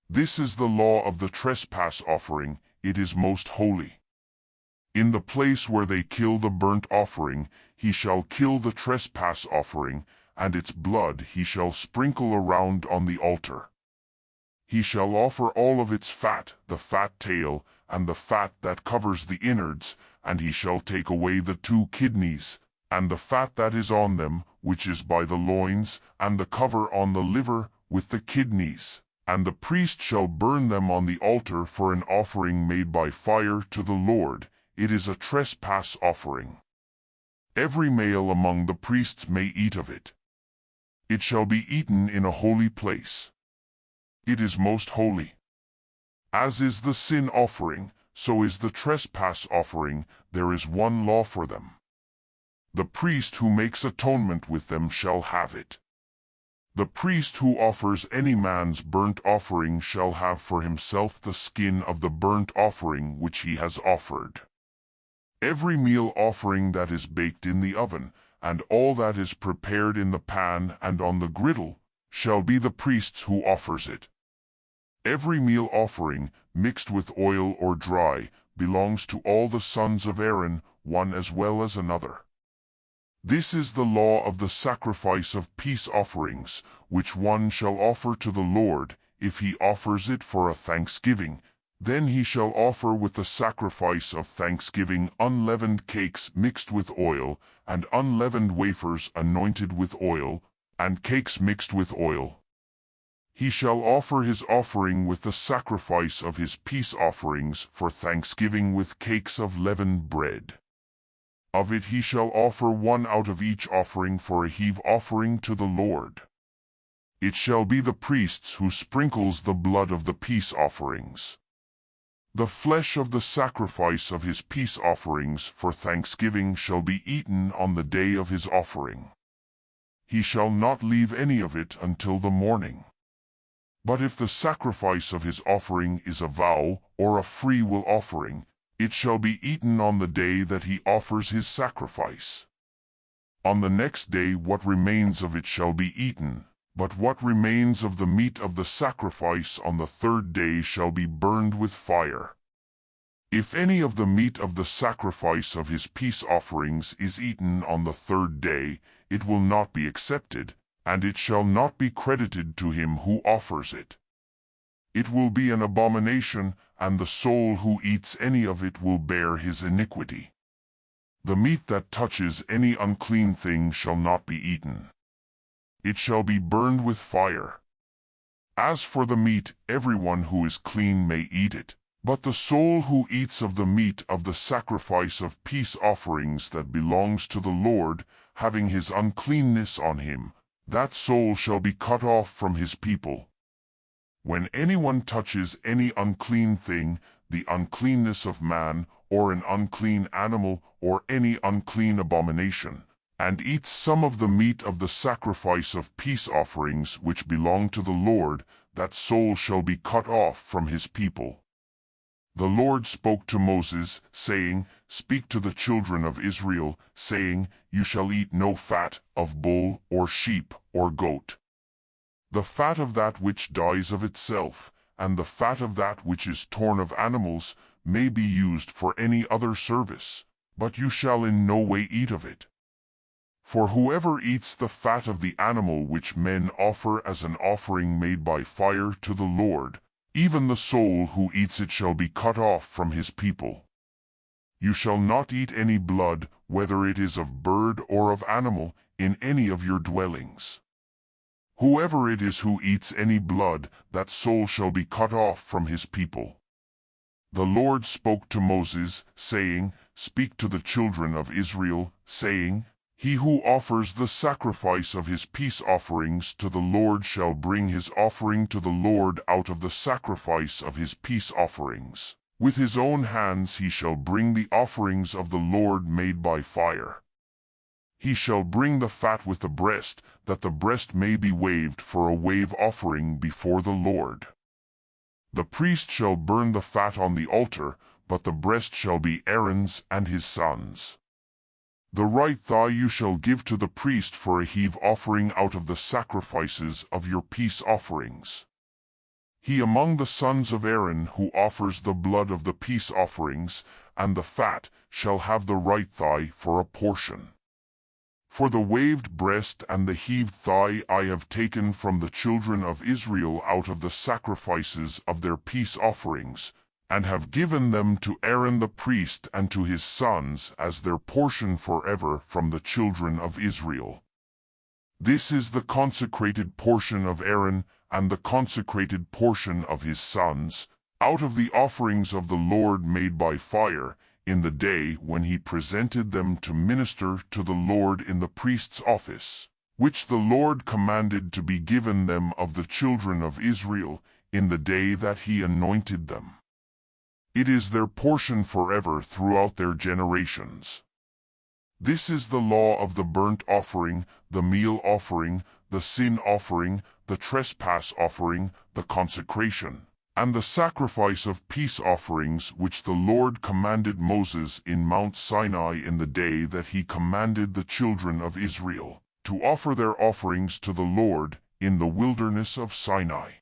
This is the law of the trespass offering, it is most holy. In the place where they kill the burnt offering, he shall kill the trespass offering, and its blood he shall sprinkle around on the altar. He shall offer all of its fat, the fat tail, and the fat that covers the innards, and he shall take away the 2 kidneys, and the fat that is on them, which is by the loins, and the cover on the liver, with the kidneys. And the priest shall burn them on the altar for an offering made by fire to the Lord. It is a trespass offering. Every male among the priests may eat of it. It shall be eaten in a holy place. It is most holy. As is the sin offering, so is the trespass offering, there is one law for them. The priest who makes atonement with them shall have it. The priest who offers any man's burnt offering shall have for himself the skin of the burnt offering which he has offered. Every meal offering that is baked in the oven, and all that is prepared in the pan and on the griddle, shall be the priest's who offers it. Every meal offering, mixed with oil or dry, belongs to all the sons of Aaron, one as well as another. This is the law of the sacrifice of peace offerings, which one shall offer to the Lord. If he offers it for a thanksgiving, then he shall offer with the sacrifice of thanksgiving unleavened cakes mixed with oil, and unleavened wafers anointed with oil, and cakes mixed with oil. He shall offer his offering with the sacrifice of his peace offerings for thanksgiving with cakes of leavened bread. Of it he shall offer one out of each offering for a heave offering to the Lord. It shall be the priest's who sprinkles the blood of the peace offerings. The flesh of the sacrifice of his peace offerings for thanksgiving shall be eaten on the day of his offering. He shall not leave any of it until the morning. But if the sacrifice of his offering is a vow or a free will offering, it shall be eaten on the day that he offers his sacrifice. On the next day what remains of it shall be eaten, but what remains of the meat of the sacrifice on the 3rd day shall be burned with fire. If any of the meat of the sacrifice of his peace offerings is eaten on the 3rd day, it will not be accepted, and it shall not be credited to him who offers it. It will be an abomination, and the soul who eats any of it will bear his iniquity. The meat that touches any unclean thing shall not be eaten. It shall be burned with fire. As for the meat, everyone who is clean may eat it, but the soul who eats of the meat of the sacrifice of peace offerings that belongs to the Lord, having his uncleanness on him, that soul shall be cut off from his people. When anyone touches any unclean thing, the uncleanness of man, or an unclean animal, or any unclean abomination, and eats some of the meat of the sacrifice of peace offerings which belong to the Lord, that soul shall be cut off from his people. The Lord spoke to Moses, saying, Speak to the children of Israel, saying, You shall eat no fat of bull, or sheep, or goat. The fat of that which dies of itself, and the fat of that which is torn of animals, may be used for any other service, but you shall in no way eat of it. For whoever eats the fat of the animal which men offer as an offering made by fire to the Lord, even the soul who eats it shall be cut off from his people. You shall not eat any blood, whether it is of bird or of animal, in any of your dwellings. Whoever it is who eats any blood, that soul shall be cut off from his people. The Lord spoke to Moses, saying, Speak to the children of Israel, saying, He who offers the sacrifice of his peace offerings to the Lord shall bring his offering to the Lord out of the sacrifice of his peace offerings. With his own hands he shall bring the offerings of the Lord made by fire. He shall bring the fat with the breast, that the breast may be waved for a wave offering before the Lord. The priest shall burn the fat on the altar, but the breast shall be Aaron's and his sons'. The right thigh you shall give to the priest for a heave offering out of the sacrifices of your peace offerings. he among the sons of Aaron who offers the blood of the peace offerings, and the fat, shall have the right thigh for a portion. For the waved breast and the heaved thigh I have taken from the children of Israel out of the sacrifices of their peace offerings, and have given them to Aaron the priest and to his sons as their portion forever from the children of Israel. This is the consecrated portion of Aaron and the consecrated portion of his sons, out of the offerings of the Lord made by fire, in the day when he presented them to minister to the Lord in the priest's office, which the Lord commanded to be given them of the children of Israel, in the day that he anointed them. It is their portion forever throughout their generations. This is the law of the burnt offering, the meal offering, the sin offering, the trespass offering, the consecration, and the sacrifice of peace offerings which the Lord commanded Moses in Mount Sinai in the day that he commanded the children of Israel to offer their offerings to the Lord in the wilderness of Sinai.